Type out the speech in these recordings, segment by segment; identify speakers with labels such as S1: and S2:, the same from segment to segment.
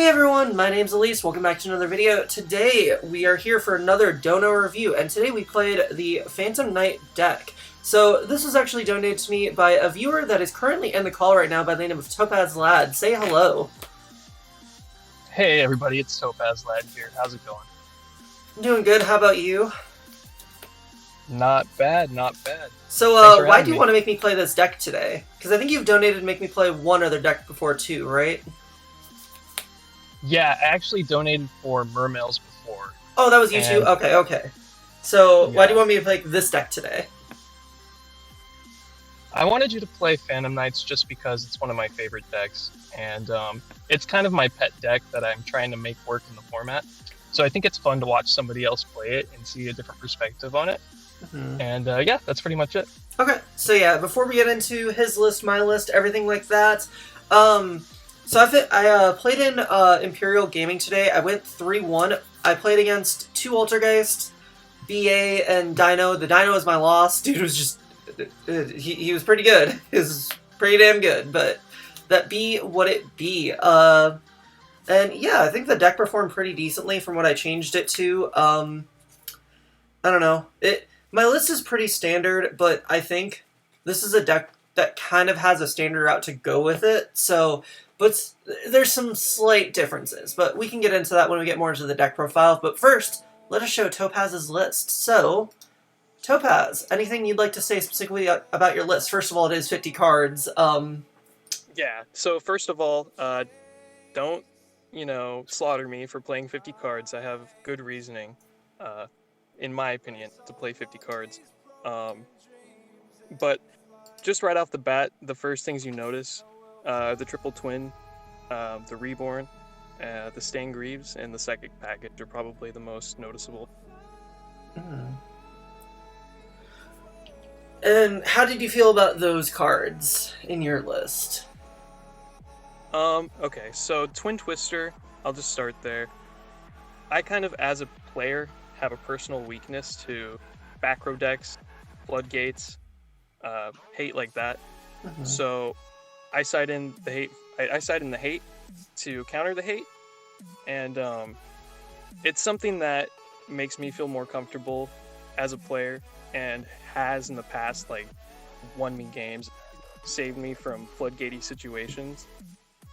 S1: Hey everyone, my name's Elise, welcome back to another video. Today we are here for another Dono review, and today we played the Phantom Knight deck. So this was actually donated to me by a viewer that is currently in the call right now by the name of Topaz Lad. Say hello.
S2: Hey everybody, it's Topaz Lad here. How's it going?
S1: I'm doing good, how about you?
S2: Not bad, not bad.
S1: So why do you want to make me play this deck today? Because I think you've donated to make me play one other deck before too, right?
S2: Yeah, I actually donated for Mermails before.
S1: Oh, that was you too? Okay. So, why do you want me to play this deck today?
S2: I wanted you to play Phantom Knights just because it's one of my favorite decks, and it's kind of my pet deck that I'm trying to make work in the format. So I think it's fun to watch somebody else play it and see a different perspective on it. And yeah, that's pretty much it. Okay,
S1: so yeah, before we get into his list, my list, everything like that, so I played in Imperial Gaming today. I went 3-1. I played against two Altergeist, BA, and Dino. The Dino was my loss. Dude was just... He was pretty good. He was pretty damn good, but that be what it be. And yeah, I think the deck performed pretty decently from what I changed it to. I don't know. My list is pretty standard, but I think this is a deck that kind of has a standard route to go with it, so... But there's some slight differences, but we can get into that when we get more into the deck profile. But first, let us show Topaz's list. So, Topaz, anything you'd like to say specifically about your list? First of all, it is 50 cards.
S2: Yeah, so first of all, don't, slaughter me for playing 50 cards. I have good reasoning, in my opinion, to play 50 cards. But just right off the bat, the first things you notice... the Triple Twin, the Reborn, the Stain Greaves, and the Psychic Package are probably the most noticeable.
S1: And how did you feel about those cards in your list?
S2: Okay, so Twin Twister, I'll just start there. I kind of, as a player, have a personal weakness to back row decks, floodgates, hate like that. So... I side in the hate. I side in the hate to counter the hate, and it's something that makes me feel more comfortable as a player, and has in the past won me games, saved me from floodgatey situations.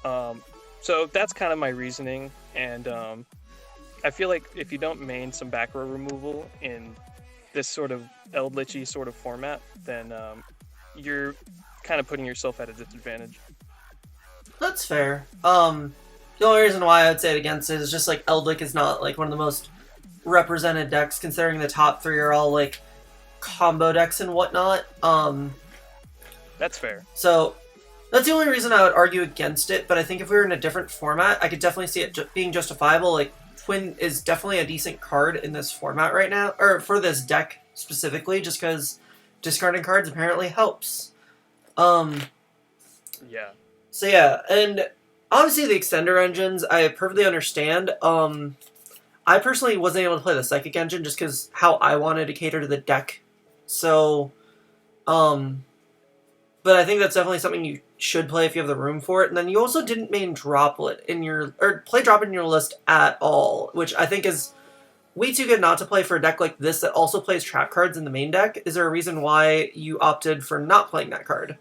S2: So that's kind of my reasoning, and I feel like if you don't main some back row removal in this sort of Eldritchy sort of format, then you're kind of putting yourself at a disadvantage.
S1: That's fair. The only reason why I would say it against it is just Eldritch is not one of the most represented decks, considering the top three are all combo decks and whatnot.
S2: That's fair.
S1: So that's the only reason I would argue against it, but I think if we were in a different format, I could definitely see it being justifiable. Twin is definitely a decent card in this format right now, or for this deck specifically, just because discarding cards apparently helps.
S2: Yeah.
S1: So yeah, and obviously the extender engines, I perfectly understand. I personally wasn't able to play the Psychic engine just because how I wanted to cater to the deck. So, but I think that's definitely something you should play if you have the room for it. And then you also didn't main Droplet in your, or play Droplet in your list at all, which I think is way too good not to play for a deck like this that also plays trap cards in the main deck. Is there a reason why you opted for not playing that card?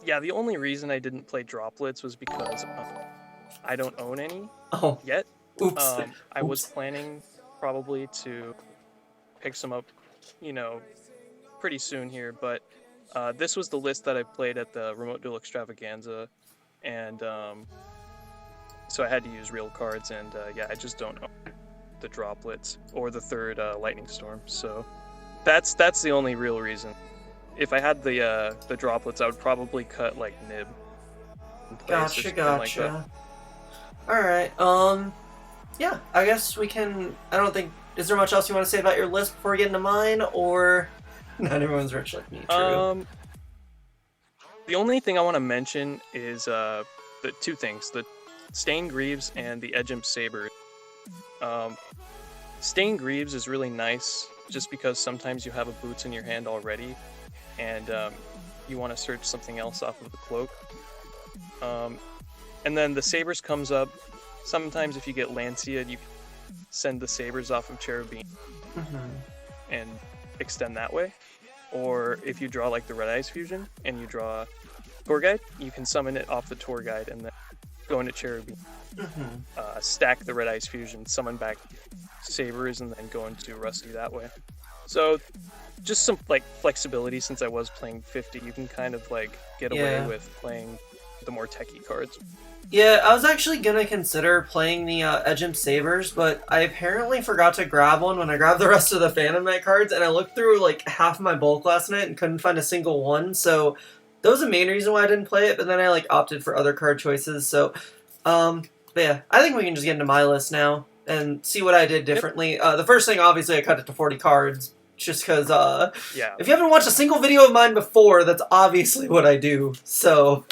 S2: Yeah, the only reason I didn't play Droplets was because I don't own any yet.
S1: Oops.
S2: I was planning probably to pick some up, pretty soon here, but this was the list that I played at the Remote Duel Extravaganza, and so I had to use real cards, and yeah, I just don't own the Droplets or the third Lightning Storm, so that's the only real reason. If I had the Droplets, I would probably cut Nib.
S1: Gotcha. Alright, yeah, I guess we can, I don't think, is there much else you want to say about your list before we get into mine, or not everyone's rich like me, true?
S2: The only thing I want to mention is the two things, the Stain Greaves and the Edgemp Saber. Stain Greaves is really nice just because sometimes you have a Boots in your hand already, and you want to search something else off of the cloak. And then the Sabers comes up. Sometimes if you get Lancia, you can send the Sabers off of Cherubim and extend that way. Or if you draw like the Red Eyes Fusion and you draw Tour Guide, you can summon it off the Tour Guide and then go into Cherubim. Stack the Red Eyes Fusion, summon back Sabers, and then go into Rusty that way. So just some like flexibility. Since I was playing 50, you can kind of like get away with playing the more techie cards.
S1: Yeah, I was actually gonna consider playing the Edgem Sabers, but I apparently forgot to grab one when I grabbed the rest of the Phantom Knight cards, and I looked through like half my bulk last night and couldn't find a single one, so that was the main reason why I didn't play it, but then I like opted for other card choices, so but yeah, I think we can just get into my list now and see what I did differently. The first thing, obviously, I cut it to 40 cards, just because, if you haven't watched a single video of mine before, that's obviously what I do, so,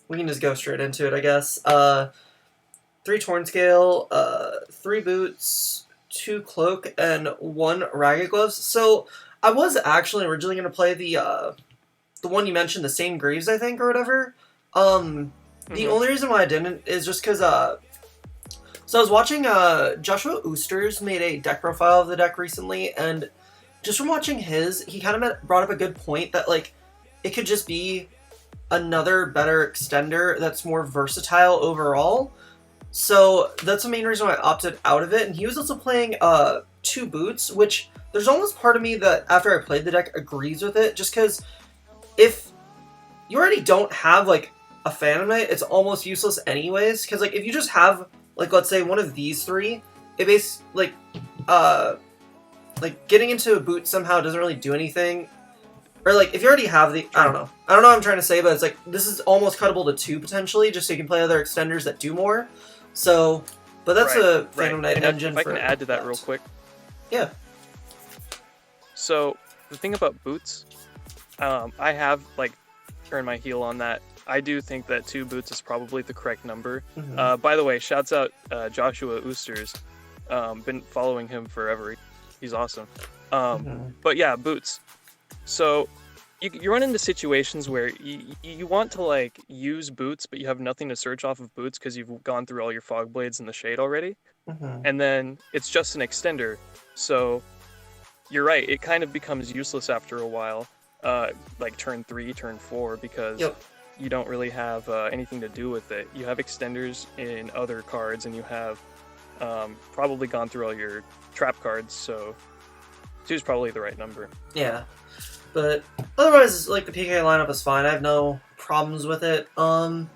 S1: we can just go straight into it, I guess. 3 Torn Scale, 3 Boots, 2 Cloak, and 1 Ragged Gloves. So, I was actually originally going to play the one you mentioned, the Same Greaves, I think, or whatever. The only reason why I didn't is just because, so I was watching, Joshua Oosters made a deck profile of the deck recently, and just from watching his, he kind of brought up a good point that, like, it could just be another better extender that's more versatile overall. So that's the main reason why I opted out of it. And he was also playing 2 Boots, which there's almost part of me that after I played the deck agrees with it, just because if you already don't have like a Phantom Knight, it's almost useless anyways. Because like if you just have like let's say one of these 3, it basically like getting into a boot somehow doesn't really do anything. Or, like, if you already have the... I don't know what I'm trying to say, but it's like, this is almost cuttable to 2, potentially, just so you can play other extenders that do more. So, but that's a Phantom Knight engine.
S2: If I can add to that real quick.
S1: Yeah.
S2: So, the thing about Boots, I have, like, turned my heel on that. I do think that 2 Boots is probably the correct number. By the way, shouts out Joshua Oosters. Been following him forever. He's awesome. But yeah, Boots. So, you run into situations where you want to, like, use Boots, but you have nothing to search off of Boots because you've gone through all your Fog Blades in the Shade already. And then it's just an extender. So, you're right, it kind of becomes useless after a while, like turn 3, turn 4, because you don't really have anything to do with it. You have extenders in other cards, and you have probably gone through all your trap cards, so 2 is probably the right number.
S1: Yeah. But otherwise, like, the PK lineup is fine. I have no problems with it. And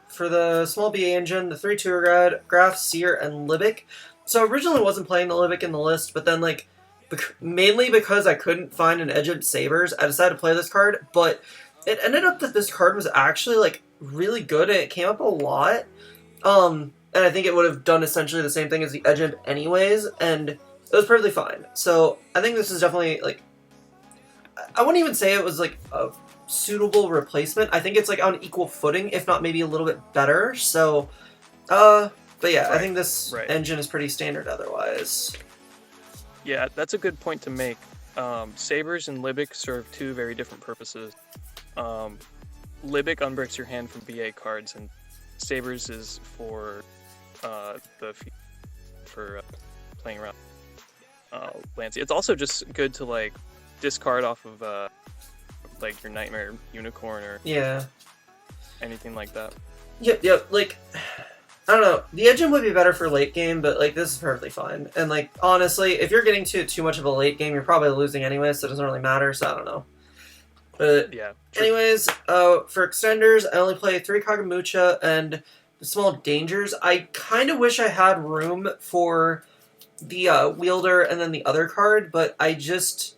S1: for the small BA engine, the 3 Tour Guide, Graf, Seer, and Libic. So originally I wasn't playing the Libic in the list, but then, like, mainly because I couldn't find an Edged Sabers, I decided to play this card. But it ended up that this card was actually, like, really good, and it came up a lot. And I think it would have done essentially the same thing as the Edged anyways, and it was perfectly fine. So I think this is definitely, like, I wouldn't even say it was, like, a suitable replacement. I think it's, like, on equal footing, if not maybe a little bit better. So, but yeah, I think this engine is pretty standard otherwise.
S2: Yeah, that's a good point to make. Sabers and Libic serve 2 very different purposes. Libic unbricks your hand from BA cards, and Sabers is for playing around Lancey. It's also just good to, like, discard off of like your Nightmare Unicorn or anything like that.
S1: Yep. Like, I don't know. The engine would be better for late game, but like this is perfectly fine. And like honestly, if you're getting to too much of a late game, you're probably losing anyway, so it doesn't really matter. So I don't know. But yeah. Anyways, for extenders, I only play 3 Kagamucha and the Small Dangers. I kind of wish I had room for the Wielder and then the other card, but I just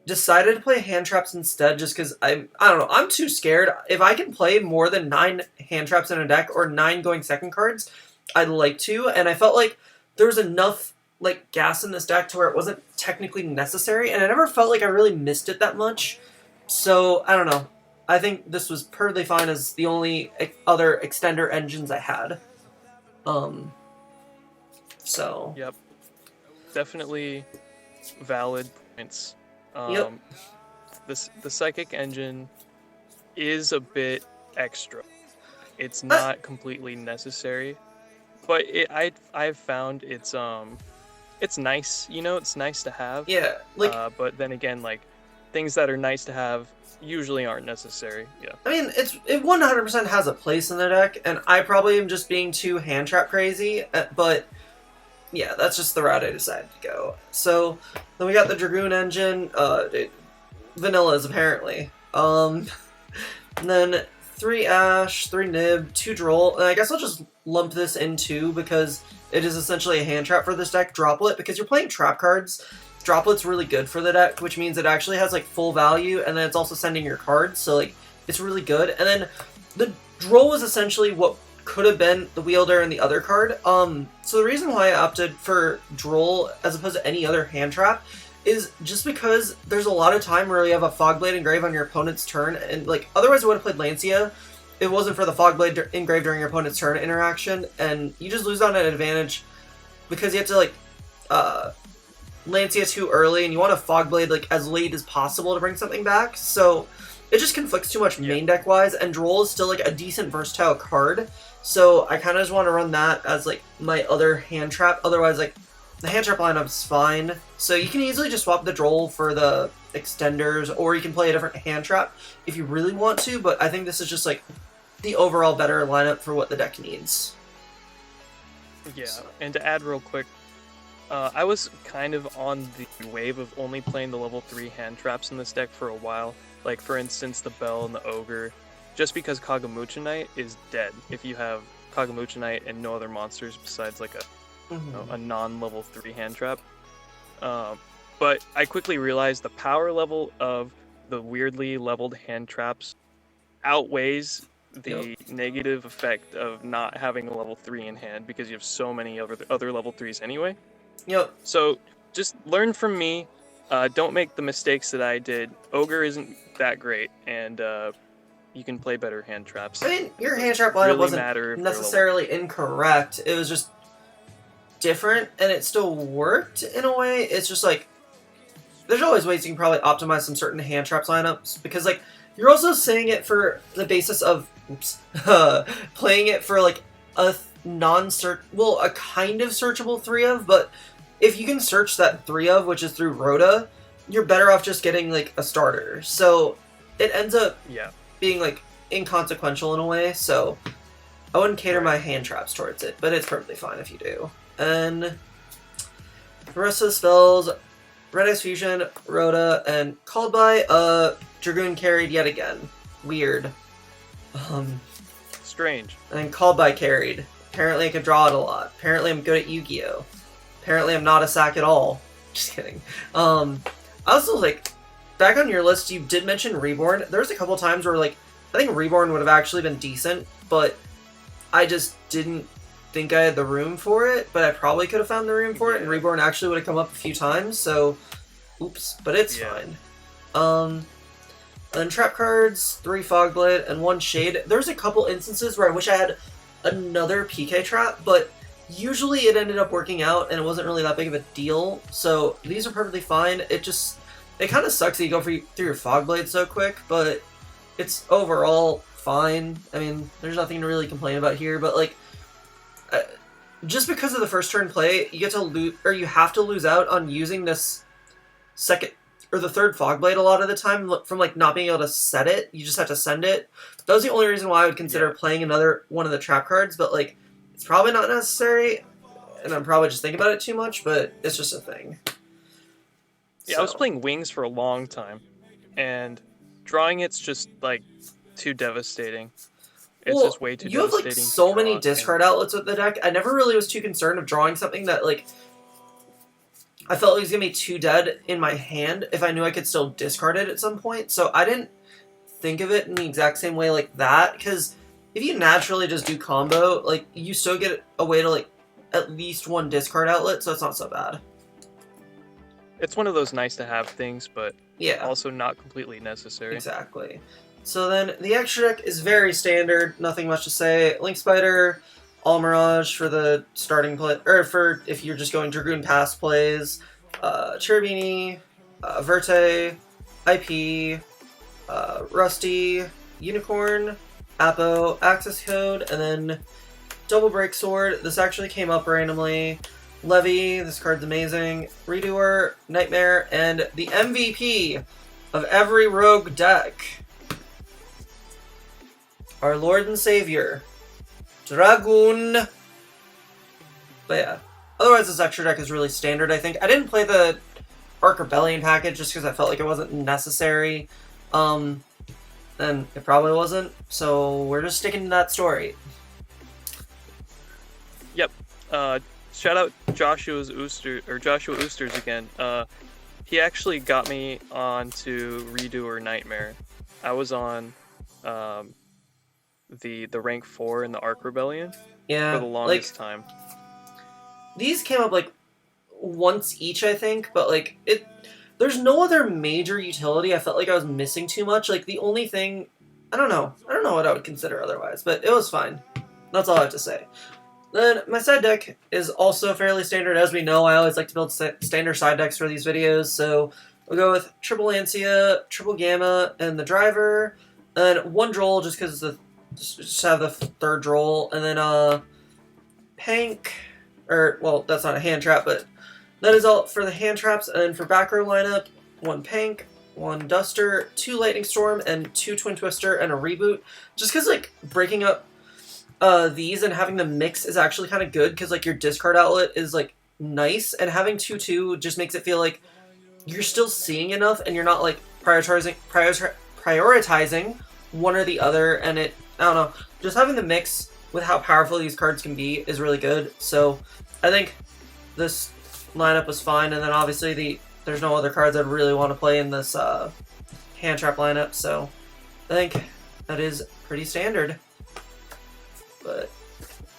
S1: decided to play hand traps instead just because I don't know, I'm too scared. If I can play more than 9 hand traps in a deck or 9 going second cards, I'd like to, and I felt like there was enough like gas in this deck to where it wasn't technically necessary, and I never felt like I really missed it that much. So, I don't know. I think this was perfectly fine as the only other extender engines I had. So.
S2: Yep. Definitely valid points.
S1: Yep.
S2: The Psychic engine is a bit extra. It's not completely necessary, but I've found it's nice, you know, it's nice to have.
S1: Yeah, like
S2: But then again, like things that are nice to have usually aren't necessary. Yeah.
S1: I mean, it 100% has a place in the deck, and I probably am just being too hand trap crazy, but yeah, that's just the route I decided to go. So then we got the Dragoon Engine, vanillas apparently. And then 3 Ash, 3 Nib, 2 Droll, and I guess I'll just lump this in 2 because it is essentially a hand trap for this deck. Droplet, because you're playing trap cards. Droplet's really good for the deck, which means it actually has like full value, and then it's also sending your cards, so like it's really good. And then the Droll was essentially what could have been the Wielder and the other card. So the reason why I opted for Droll as opposed to any other hand trap is just because there's a lot of time where you have a Fogblade Engrave on your opponent's turn, and like otherwise I would have played Lancia. It wasn't for the Fogblade Engrave during your opponent's turn interaction, and you just lose on an advantage because you have to like Lancia too early, and you want a Fogblade like as late as possible to bring something back. So it just conflicts too much main deck wise, and Droll is still like a decent versatile card. So I kind of just want to run that as like my other hand trap. Otherwise, like the hand trap lineup's fine. So you can easily just swap the Droll for the extenders, or you can play a different hand trap if you really want to. But I think this is just like the overall better lineup for what the deck needs.
S2: Yeah, and to add real quick, I was kind of on the wave of only playing the level 3 hand traps in this deck for a while. Like, for instance, the Bell and the Ogre. Just because Kagamucha Knight is dead if you have Kagamucha Knight and no other monsters besides like a non-level 3 hand trap. But I quickly realized the power level of the weirdly leveled hand traps outweighs the negative effect of not having a level 3 in hand because you have so many other level 3s anyway.
S1: Yep.
S2: So just learn from me. Don't make the mistakes that I did. Ogre isn't that great, and you can play better hand traps.
S1: I mean, your hand trap lineup wasn't necessarily incorrect. It was just different, and it still worked in a way. It's just like there's always ways you can probably optimize some certain hand traps lineups, because like you're also saying it for the basis of playing it for like a a kind of searchable 3 of, but if you can search that 3 of, which is through Rhoda, you're better off just getting like a starter. So it ends up being like inconsequential in a way, so I wouldn't cater my hand traps towards it, but it's perfectly fine if you do. And the rest of the spells, Red Ice Fusion, Rhoda, and Called by, Dragoon carried yet again. Weird.
S2: Strange.
S1: And Called by carried. Apparently I can draw it a lot. Apparently I'm good at Yu-Gi-Oh! Apparently I'm not a sack at all. Just kidding. I also, like, back on your list, you did mention Reborn. There was a couple times where, like, I think Reborn would have actually been decent, but I just didn't think I had the room for it, but I probably could have found the room for it, and Reborn actually would have come up a few times, so oops, but it's fine. Then trap cards, 3 Fogblade, and 1 Shade. There's a couple instances where I wish I had another PK trap, but usually it ended up working out, and it wasn't really that big of a deal, so these are perfectly fine. It kind of sucks that you go through your Fogblade so quick, but it's overall fine. I mean, there's nothing to really complain about here, but like, just because of the first turn play, you get to lose, or you have to lose out on using this second or the third Fogblade a lot of the time from like not being able to set it. You just have to send it. That was the only reason why I would consider playing another one of the trap cards, but like, it's probably not necessary, and I'm probably just thinking about it too much, but it's just a thing.
S2: Yeah, I was playing Wings for a long time, and drawing it's just like too devastating. It's just way too devastating. You have like
S1: so many discard outlets with the deck. I never really was too concerned of drawing something that like I felt it was gonna be too dead in my hand if I knew I could still discard it at some point. So I didn't think of it in the exact same way like that, because if you naturally just do combo, like you still get a way to like at least 1 discard outlet, so it's not so bad.
S2: It's one of those nice to have things, but also not completely necessary.
S1: Exactly. So then the extra deck is very standard, nothing much to say. Link Spider, All Mirage for the starting play, or for if you're just going Dragoon Pass plays, Cherubini, Verte, IP, Rusty, Unicorn, Apo access code, and then double break sword. This actually came up randomly. Levy, this card's amazing. Redoer, Nightmare, and the MVP of every rogue deck, our Lord and Savior, Dragoon. But yeah, otherwise this extra deck is really standard, I think. I didn't play the Ark Rebellion package just because I felt like it wasn't necessary. And it probably wasn't, so we're just sticking to that story.
S2: Yep. Shout out Joshua Oosters again. He actually got me onto Redoer Nightmare. I was on the rank 4 in the Ark Rebellion for the longest time.
S1: These came up like once each, I think, but like there's no other major utility I felt like I was missing too much. Like the only thing, I don't know what I would consider otherwise, but it was fine. That's all I have to say. Then my side deck is also fairly standard. As we know, I always like to build standard side decks for these videos, so we'll go with triple Lancia, triple Gamma, and the driver, and one Droll just because just have the third Droll, and then Pank, or well, that's not a hand trap, but that is all for the hand traps. And then for back row lineup, one Pank, one Duster, 2 Lightning Storm, and 2 Twin Twister, and a Reboot. Just because like breaking up these and having them mix is actually kind of good, because like your discard outlet is like nice, and having 2/2 just makes it feel like you're still seeing enough and you're not like prioritizing one or the other. And I don't know, just having the mix with how powerful these cards can be is really good. So I think this lineup was fine, and then obviously there's no other cards I'd really want to play in this hand trap lineup, so I think that is pretty standard. But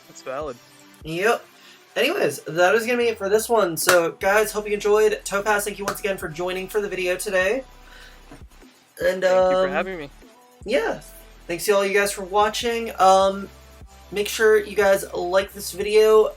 S2: that's valid.
S1: Yep. Anyways, that is going to be it for this one. So, guys, hope you enjoyed. Topaz, thank you once again for joining for the video today. And
S2: thank you for having me.
S1: Yeah. Thanks to all you guys for watching. Make sure you guys like this video,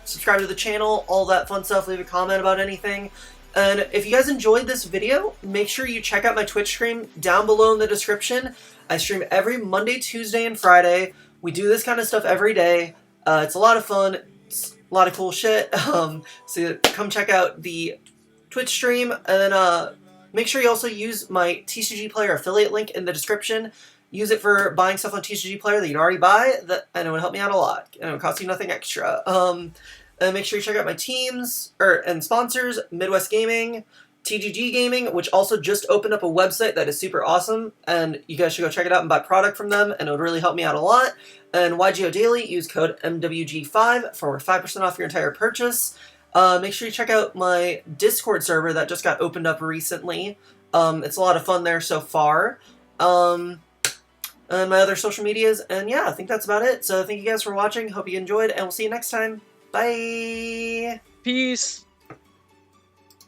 S1: subscribe to the channel, all that fun stuff. Leave a comment about anything. And if you guys enjoyed this video, make sure you check out my Twitch stream down below in the description. I stream every Monday, Tuesday, and Friday. We do this kind of stuff every day. It's a lot of fun. It's a lot of cool shit. So come check out the Twitch stream. And then make sure you also use my TCG Player affiliate link in the description. Use it for buying stuff on TCG Player that you'd already buy, and it would help me out a lot. And it would cost you nothing extra. And make sure you check out my teams and sponsors, Midwest Gaming, TGG Gaming, which also just opened up a website that is super awesome, and you guys should go check it out and buy product from them, and it would really help me out a lot. And YGO Daily, use code MWG5 for 5% off your entire purchase. Make sure you check out my Discord server that just got opened up recently. It's a lot of fun there so far. And my other social medias, and yeah, I think that's about it. So thank you guys for watching, hope you enjoyed, and we'll see you next time. Bye!
S2: Peace!